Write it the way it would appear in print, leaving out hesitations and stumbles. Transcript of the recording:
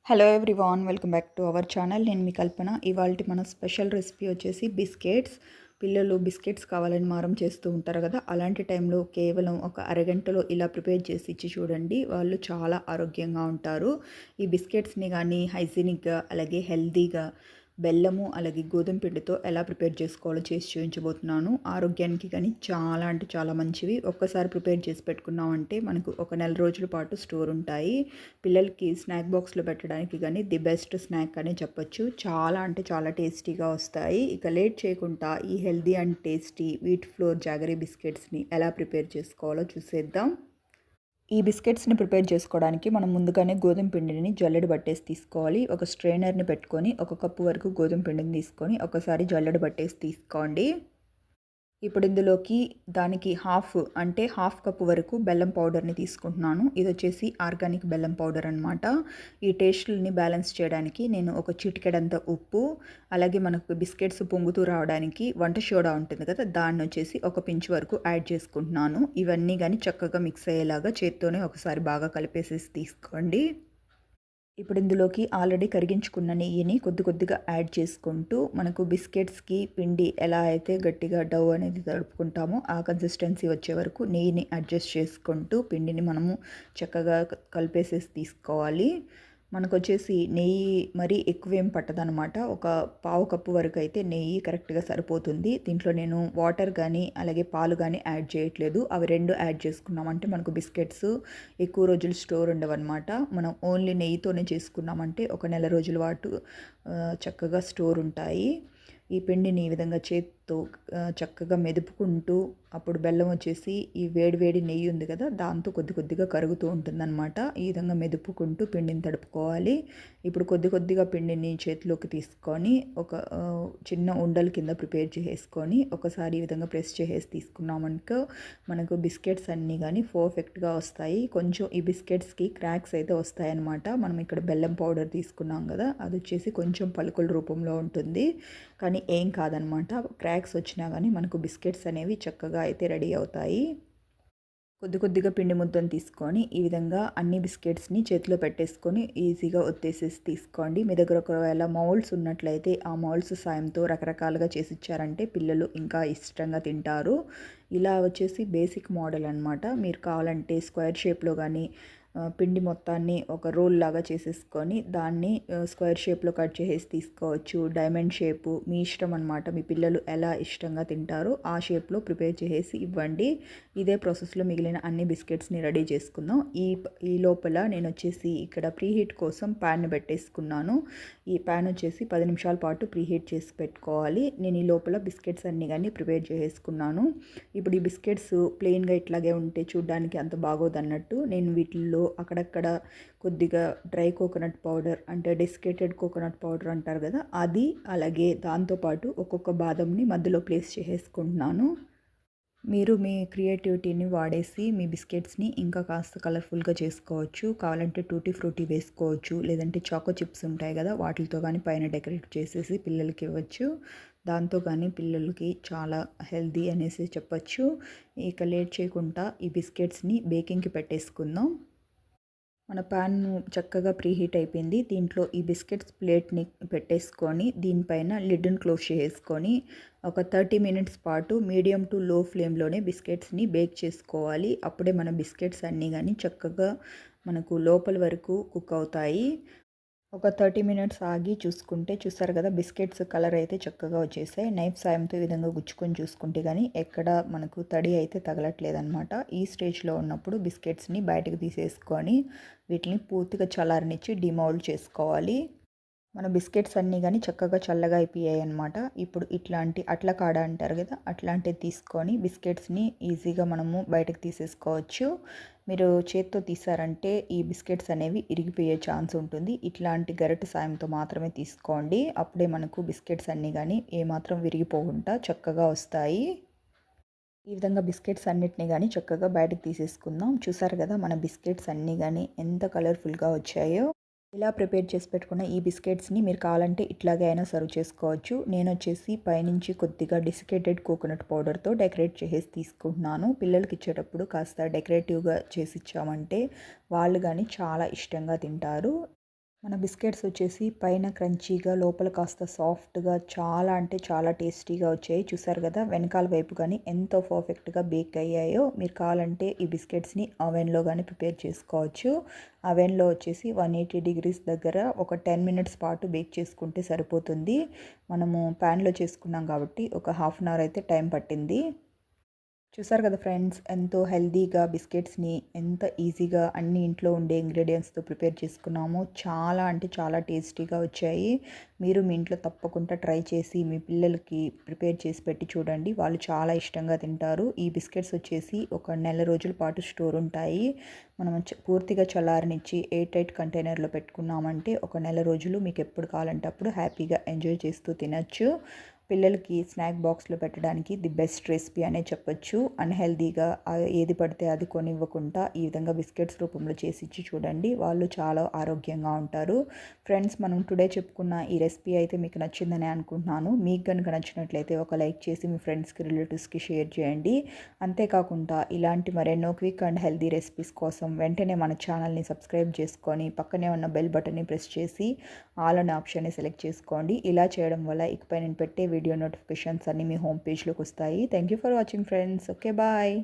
Hello everyone, welcome back to our channel. నేను మీ కల్పన. ఇవాళ మన స్పెషల్ రెసిపీ వచ్చేసి బిస్కెట్స్. పిల్లలు బిస్కెట్స్ కావాలని మారం చేస్తూ ఉంటారు కదా, అలాంటి టైంలో కేవలం ఒక అరగంటలో ఇలా ప్రిపేర్ చేసి ఇచ్చి చూడండి. వాళ్ళు చాలా ఆరోగ్యంగా ఉంటారు. ఈ బిస్కెట్స్ని కానీ హైజీనిక్గా అలాగే హెల్తీగా బెల్లము అలాగే గోధుమ పిండితో ఎలా ప్రిపేర్ చేసుకోవాలో చేసి చూపించబోతున్నాను. ఆరోగ్యానికి కానీ చాలా అంటే చాలా మంచివి. ఒక్కసారి ప్రిపేర్ చేసి పెట్టుకున్నామంటే మనకు ఒక నెల రోజుల పాటు స్టోర్ ఉంటాయి. పిల్లలకి స్నాక్ బాక్స్లో పెట్టడానికి కానీ ది బెస్ట్ స్నాక్ అనే చెప్పొచ్చు. చాలా అంటే చాలా టేస్టీగా వస్తాయి. ఇక లేట్ చేయకుండా ఈ healthy and tasty wheat flour jaggery బిస్కెట్స్ని ఎలా ప్రిపేర్ చేసుకోవాలో చూసేద్దాం. ఈ బిస్కెట్స్ని ప్రిపేర్ చేసుకోవడానికి మనం ముందుగానే గోధుమ పిండిని జల్లెడ పట్టేసి తీసుకోవాలి. ఒక స్ట్రైనర్ని పెట్టుకొని 1 కప్పు వరకు గోధుమ పిండిని తీసుకొని ఒకసారి జల్లెడ పట్టేసి తీసుకోండి. ఇప్పుడు ఇందులోకి దానికి హాఫ్ కప్పు వరకు బెల్లం పౌడర్ని తీసుకుంటున్నాను. ఇది వచ్చేసి ఆర్గానిక్ బెల్లం పౌడర్ అనమాట. ఈ టేస్ట్ని బ్యాలెన్స్ చేయడానికి నేను ఒక చిటికెడంత ఉప్పు, అలాగే మనకు బిస్కెట్స్ పొంగుతూ రావడానికి వంట సోడా ఉంటుంది కదా, దాన్ని వచ్చేసి ఒక పించ్ వరకు యాడ్ చేసుకుంటున్నాను. ఇవన్నీ కానీ చక్కగా మిక్స్ అయ్యేలాగా చేత్తోనే ఒకసారి బాగా కలిపేసేసి తీసుకోండి. ఇప్పుడు ఇందులోకి ఆల్రెడీ కరిగించుకున్న నెయ్యిని కొద్దిగా యాడ్ చేసుకుంటూ మనకు బిస్కెట్స్కి పిండి ఎలా అయితే గట్టిగా డౌ అనేది తడుపుకుంటామో ఆ కన్సిస్టెన్సీ వచ్చే వరకు నెయ్యిని అడ్జస్ట్ చేసుకుంటూ పిండిని మనము చక్కగా కలిపేసేసి తీసుకోవాలి. మనకు వచ్చేసి నెయ్యి మరీ ఎక్కువేం పట్టదనమాట. ఒక పావు కప్పు వరకు అయితే నెయ్యి కరెక్ట్గా సరిపోతుంది. దీంట్లో నేను వాటర్ కానీ అలాగే పాలు కానీ యాడ్ చేయట్లేదు. అవి రెండు యాడ్ చేసుకున్నామంటే మనకు బిస్కెట్స్ ఎక్కువ రోజులు స్టోర్ ఉండవన్నమాట. మనం ఓన్లీ నెయ్యితోనే చేసుకున్నామంటే ఒక నెల రోజుల పాటు చక్కగా స్టోర్ ఉంటాయి. ఈ పిండిని ఈ విధంగా చేత్తో చక్కగా మెదుపుకుంటూ, అప్పుడు బెల్లం వచ్చేసి ఈ వేడి నెయ్యి ఉంది కదా, దాంతో కొద్దిగా కరుగుతూ ఉంటుందన్నమాట. ఈ విధంగా మెదుపుకుంటూ పిండిని తడుపుకోవాలి. ఇప్పుడు కొద్దిగా పిండిని చేతిలోకి తీసుకొని ఒక చిన్న ఉండల కింద ప్రిపేర్ చేసుకొని ఒకసారి ఈ విధంగా ప్రెస్ చేసేసి తీసుకున్నామనుకో మనకు బిస్కెట్స్ అన్నీ కానీ పర్ఫెక్ట్గా వస్తాయి. కొంచెం ఈ బిస్కెట్స్కి క్రాక్స్ అయితే వస్తాయన్నమాట. మనం ఇక్కడ బెల్లం పౌడర్ తీసుకున్నాం కదా, అది వచ్చేసి కొంచెం పలుకుల రూపంలో ఉంటుంది. కానీ ఏం కాదనమాట. క్రాక్స్ వచ్చినా కానీ మనకు బిస్కెట్స్ అనేవి చక్కగా అయితే రెడీ అవుతాయి. కొద్దిగా పిండి ముద్దను తీసుకొని ఈ విధంగా అన్ని బిస్కెట్స్ని చేతిలో పెట్టేసుకొని ఈజీగా ఒత్తేసేసి తీసుకోండి. మీ దగ్గర ఒకవేళ మౌల్డ్స్ ఉన్నట్లయితే ఆ మౌల్డ్స్ సాయంతో రకరకాలుగా చేసి ఇచ్చారంటే పిల్లలు ఇంకా ఇష్టంగా తింటారు. ఇలా వచ్చేసి బేసిక్ మోడల్ అనమాట. మీరు కావాలంటే స్క్వేర్ షేప్లో కానీ పిండి మొత్తాన్ని ఒక రోల్ లాగా చేసేసుకొని దాన్ని స్క్వేర్ షేప్లో కట్ చేసేసి తీసుకోవచ్చు. డైమండ్ షేపు మీ ఇష్టం అనమాట. మీ పిల్లలు ఎలా ఇష్టంగా తింటారో ఆ షేప్లో ప్రిపేర్ చేసేసి ఇవ్వండి. ఇదే ప్రాసెస్లో మిగిలిన అన్ని బిస్కెట్స్ని రెడీ చేసుకుందాం. ఈ లోపల నేను వచ్చేసి ఇక్కడ ప్రీహీట్ కోసం ప్యాన్ పెట్టేసుకున్నాను. ఈ ప్యాన్ వచ్చేసి 10 నిమిషాల పాటు ప్రీహీట్ చేసి పెట్టుకోవాలి. నేను ఈ లోపల బిస్కెట్స్ అన్నీ కానీ ప్రిపేర్ చేసుకున్నాను. ఇప్పుడు ఈ బిస్కెట్స్ ప్లెయిన్గా ఇట్లాగే ఉంటే చూడ్డానికి అంత బాగోదన్నట్టు నేను వీటిల్లో అక్కడక్కడ కొద్దిగా డ్రై కోకోనట్ పౌడర్, అంటే డెసికేటెడ్ కోకోనట్ పౌడర్ అంటారు కదా, అది అలాగే దాంతోపాటు ఒక్కొక్క బాదంని మధ్యలో ప్లేస్ చేసేసుకుంటున్నాను. మీరు మీ క్రియేటివిటీని వాడేసి మీ బిస్కెట్స్ని ఇంకా కాస్త కలర్ఫుల్గా చేసుకోవచ్చు. కావాలంటే టూటీ ఫ్రూటీ వేసుకోవచ్చు, లేదంటే చాకో చిప్స్ ఉంటాయి కదా, వాటితో కానీ పైన డెకరేట్ చేసేసి పిల్లలకి ఇవ్వచ్చు. దాంతో కానీ పిల్లలకి చాలా హెల్తీ అనేసి చెప్పచ్చు. ఇక లేట్ చేయకుండా ఈ బిస్కెట్స్ని బేకింగ్కి పెట్టేసుకుందాం. మన పాన్ చక్కగా ప్రీహీట్ అయిపోయింది. దీంట్లో ఈ బిస్కెట్స్ ప్లేట్ని పెట్టేసుకొని దీనిపైన లిడ్ని క్లోజ్ చేసుకొని ఒక 30 మినిట్స్ పాటు మీడియం టు లో ఫ్లేమ్లోనే బిస్కెట్స్ని బేక్ చేసుకోవాలి. అప్పుడే మన బిస్కెట్స్ అన్నీ కానీ చక్కగా మనకు లోపల వరకు కుక్ అవుతాయి. ఒక 30 మినిట్స్ ఆగి చూసుకుంటే చూసారు కదా, బిస్కెట్స్ కలర్ అయితే చక్కగా వచ్చేసాయి. నైఫ్ సాయంతో ఈ విధంగా గుచ్చుకొని చూసుకుంటే కానీ ఎక్కడ మనకు తడి అయితే తగలట్లేదనమాట. ఈ స్టేజ్లో ఉన్నప్పుడు బిస్కెట్స్ని బయటకు తీసేసుకొని వీటిని పూర్తిగా చల్లారనిచ్చి డిమౌల్డ్ చేసుకోవాలి. మన బిస్కెట్స్ అన్నీ కానీ చక్కగా చల్లగా అయిపోయాయి అనమాట. ఇప్పుడు ఇట్లాంటి అట్ల కాడ అంటారు కదా, అట్లాంటివి తీసుకొని బిస్కెట్స్ని ఈజీగా మనము బయటకు తీసేసుకోవచ్చు. మీరు చేత్తో తీసారంటే ఈ బిస్కెట్స్ అనేవి ఇరిగిపోయే ఛాన్స్ ఉంటుంది. ఇట్లాంటి గరిటె సాయంతో మాత్రమే తీసుకోండి. అప్పుడే మనకు బిస్కెట్స్ అన్నీ కానీ ఏమాత్రం విరిగిపోకుండా చక్కగా వస్తాయి. ఈ విధంగా బిస్కెట్స్ అన్నిటిని కానీ చక్కగా బయటకు తీసేసుకుందాం. చూసారు కదా, మన బిస్కెట్స్ అన్నీ కానీ ఎంత కలర్ఫుల్గా వచ్చాయో. ఇలా ప్రిపేర్ చేసి పెట్టుకున్న ఈ బిస్కెట్స్ని మీరు కావాలంటే ఇట్లాగే అయినా సర్వ్ చేసుకోవచ్చు. నేను వచ్చేసి పైనుంచి కొద్దిగా డెసికేటెడ్ కోకోనట్ పౌడర్తో డెకరేట్ చేసి తీసుకుంటున్నాను. పిల్లలకి ఇచ్చేటప్పుడు కాస్త డెకరేటివ్గా చేసి ఇచ్చామంటే వాళ్ళు కానీ చాలా ఇష్టంగా తింటారు. మన బిస్కెట్స్ వచ్చేసి పైన క్రంచీగా లోపల కాస్త సాఫ్ట్గా చాలా అంటే చాలా టేస్టీగా వచ్చాయి. చూసారు కదా వెనకాల వైపు కానీ ఎంతో పర్ఫెక్ట్గా బేక్ అయ్యాయో. మీరు కావాలంటే ఈ బిస్కెట్స్ని అవెన్లో కానీ ప్రిపేర్ చేసుకోవచ్చు. అవెన్లో వచ్చేసి 180 డిగ్రీస్ దగ్గర ఒక 10 మినిట్స్ పాటు బేక్ చేసుకుంటే సరిపోతుంది. మనము ప్యాన్లో చేసుకున్నాం కాబట్టి ఒక హాఫ్ అన్ అవర్ అయితే టైం పట్టింది. చూసారు కదా ఫ్రెండ్స్, ఎంతో హెల్తీగా బిస్కెట్స్ని ఎంత ఈజీగా అన్ని ఇంట్లో ఉండే ఇంగ్రీడియంట్స్తో ప్రిపేర్ చేసుకున్నామో. చాలా అంటే చాలా టేస్టీగా వచ్చాయి. మీరు మీ ఇంట్లో తప్పకుండా ట్రై చేసి మీ పిల్లలకి ప్రిపేర్ చేసి పెట్టి చూడండి. వాళ్ళు చాలా ఇష్టంగా తింటారు. ఈ బిస్కెట్స్ వచ్చేసి ఒక నెల రోజుల పాటు స్టోర్ ఉంటాయి. మనం పూర్తిగా చల్లారనిచ్చి ఎయిర్ టైట్ కంటైనర్లో పెట్టుకున్నామంటే ఒక నెల రోజులు మీకు ఎప్పుడు కావాలంటే అప్పుడు హ్యాపీగా ఎంజాయ్ చేస్తూ తినచ్చు. పిల్లలకి స్నాక్ బాక్స్లో పెట్టడానికి ది బెస్ట్ రెసిపీ అనే చెప్పొచ్చు. అన్హెల్దీగా ఏది పడితే అది కొనివ్వకుండా ఈ విధంగా బిస్కెట్స్ రూపంలో చేసి ఇచ్చి చూడండి. వాళ్ళు చాలా ఆరోగ్యంగా ఉంటారు. ఫ్రెండ్స్, మనం టుడే చెప్పుకున్న ఈ రెసిపీ అయితే మీకు నచ్చిందని అనుకుంటున్నాను. మీకు కనుక నచ్చినట్లయితే ఒక లైక్ చేసి మీ ఫ్రెండ్స్కి రిలేటివ్స్కి షేర్ చేయండి. అంతేకాకుండా ఇలాంటి మరెన్నో క్విక్ అండ్ హెల్దీ రెసిపీస్ కోసం వెంటనే మన ఛానల్ని సబ్స్క్రైబ్ చేసుకొని పక్కనే ఉన్న బెల్ బటన్ని ప్రెస్ చేసి ఆల్ అనే ఆప్షన్ని సెలెక్ట్ చేసుకోండి. ఇలా చేయడం వల్ల ఇకపై నేను పెట్టే వీడియో నోటిఫికేషన్స్ అన్నీ మీ హోమ్ పేజ్లోకి వస్తాయి. Thank you for watching friends. Okay, bye.